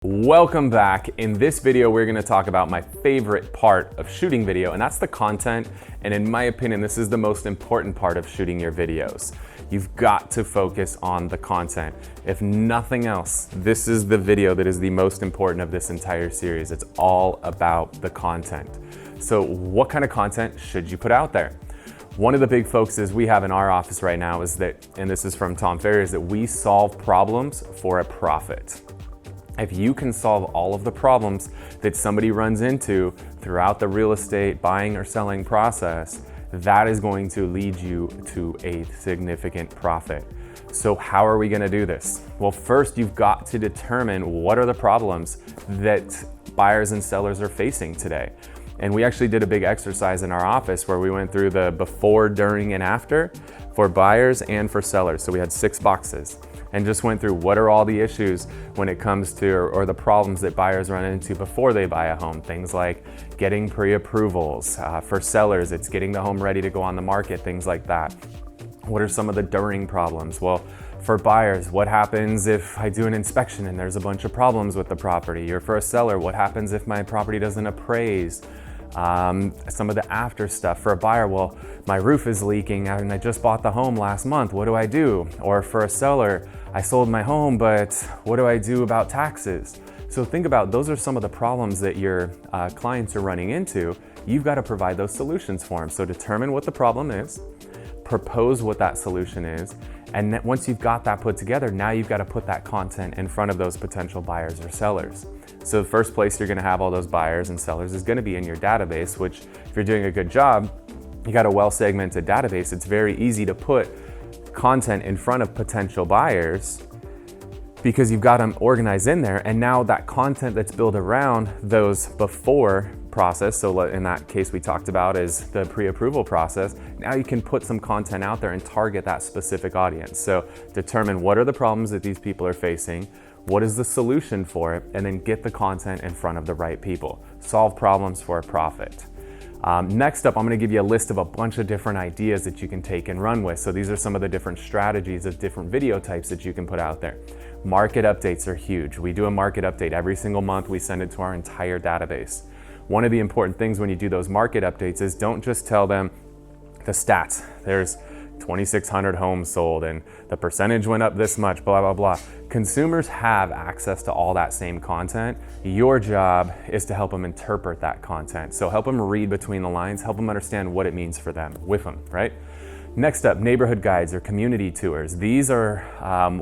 Welcome back. In this video, we're gonna talk about my favorite part of shooting video, and that's the content. And in my opinion, this is the most important part of shooting your videos. You've got to focus on the content. If nothing else, this is the video that is the most important of this entire series. It's all about the content. So what kind of content should you put out there? One of the big focuses we have in our office right now is that, and this is from Tom Ferry, is that we solve problems for a profit. If you can solve all of the problems that somebody runs into throughout the real estate buying or selling process, that is going to lead you to a significant profit. So how are we going to do this? Well, first you've got to determine what are the problems that buyers and sellers are facing today. And we actually did a big exercise in our office where we went through the before, during, and after for buyers and for sellers. So we had 6 boxes and just went through what are all the issues when it comes to, or the problems that buyers run into before they buy a home. Things like getting pre-approvals. For sellers, it's getting the home ready to go on the market, things like that. What are some of the during problems? Well, for buyers, what happens if I do an inspection and there's a bunch of problems with the property? Or for a seller, what happens if my property doesn't appraise? Some of the after stuff. For a buyer, well, my roof is leaking and I just bought the home last month. What do I do? Or for a seller, I sold my home, but what do I do about taxes? So think about, those are some of the problems that your clients are running into. You've got to provide those solutions for them. So determine what the problem is, propose what that solution is, and once you've got that put together, now you've got to put that content in front of those potential buyers or sellers. So the first place you're going to have all those buyers and sellers is going to be in your database, which if you're doing a good job, you got a well-segmented database. It's very easy to put content in front of potential buyers because you've got them organized in there. And now that content that's built around those before process, so in that case we talked about is the pre-approval process, now you can put some content out there and target that specific audience. So determine what are the problems that these people are facing, what is the solution for it, and then get the content in front of the right people. Solve problems for a profit. Next up, I'm going to give you a list of a bunch of different ideas that you can take and run with. So these are some of the different strategies of different video types that you can put out there. Market updates are huge. We do a market update every single month. We send it to our entire database. One of the important things when you do those market updates is don't just tell them the stats. There's 2,600 homes sold and the percentage went up this much, blah, blah, blah. Consumers have access to all that same content. Your job is to help them interpret that content. So help them read between the lines, help them understand what it means for them, with them, right? Next up, neighborhood guides or community tours. These are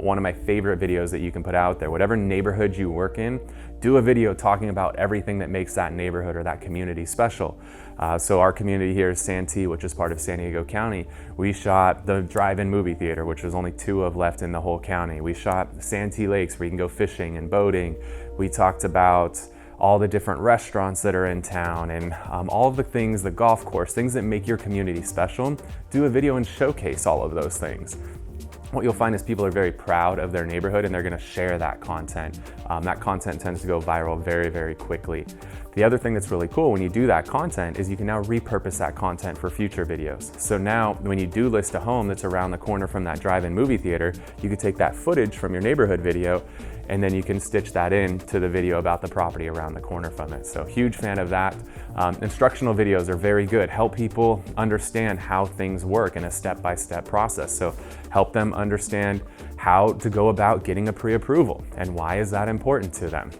one of my favorite videos that you can put out there. Whatever neighborhood you work in, do a video talking about everything that makes that neighborhood or that community special. So our community here is Santee, which is part of San Diego County. We shot the drive-in movie theater, which there's only 2 of left in the whole county. We shot Santee Lakes where you can go fishing and boating. We talked about all the different restaurants that are in town and all of the things, the golf course, things that make your community special. Do a video and showcase all of those things. What you'll find is people are very proud of their neighborhood and they're gonna share that content. That content tends to go viral very, very quickly. The other thing that's really cool when you do that content is you can now repurpose that content for future videos. So now when you do list a home that's around the corner from that drive-in movie theater, you could take that footage from your neighborhood video and then you can stitch that in to the video about the property around the corner from it. So huge fan of that. Instructional videos are very good. Help people understand how things work in a step-by-step process. So help them understand how to go about getting a pre-approval and why is that important to them.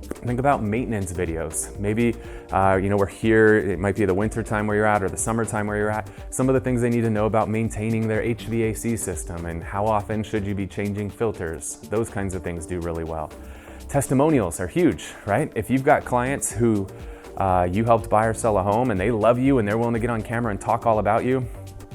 Think about maintenance videos. Maybe, we're here, it might be the winter time where you're at or the summertime where you're at. Some of the things they need to know about maintaining their HVAC system and how often should you be changing filters. Those kinds of things do really well. Testimonials are huge, right? If you've got clients who you helped buy or sell a home and they love you and they're willing to get on camera and talk all about you,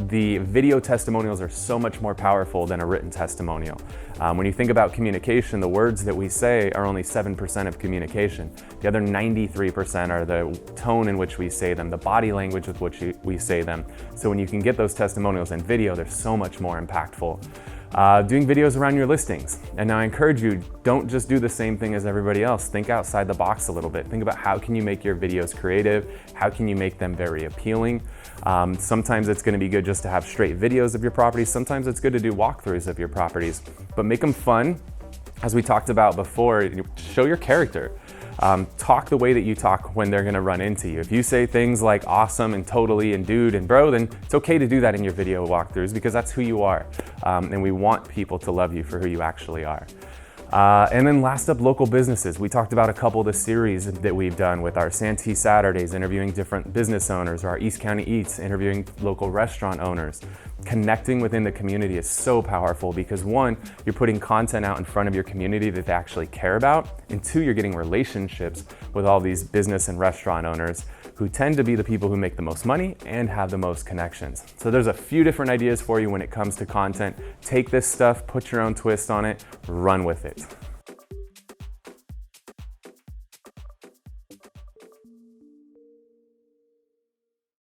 the video testimonials are so much more powerful than a written testimonial. When you think about communication, the words that we say are only 7% of communication. The other 93% are the tone in which we say them, the body language with which we say them. So when you can get those testimonials in video, they're so much more impactful. Doing videos around your listings. And now I encourage you, don't just do the same thing as everybody else. Think outside the box a little bit. Think about how can you make your videos creative? How can you make them very appealing? Sometimes it's gonna be good just to have straight videos of your properties. Sometimes it's good to do walkthroughs of your properties, but make them fun. As we talked about before, show your character. Talk the way that you talk when they're gonna run into you. If you say things like awesome and totally and dude and bro, then it's okay to do that in your video walkthroughs because that's who you are. And we want people to love you for who you actually are. And then last up, local businesses. We talked about a couple of the series that we've done with our Santee Saturdays, interviewing different business owners, or our East County Eats, interviewing local restaurant owners. Connecting within the community is so powerful because one, you're putting content out in front of your community that they actually care about, and two, you're getting relationships with all these business and restaurant owners who tend to be the people who make the most money and have the most connections. So there's a few different ideas for you when it comes to content. Take this stuff, put your own twist on it, run with it.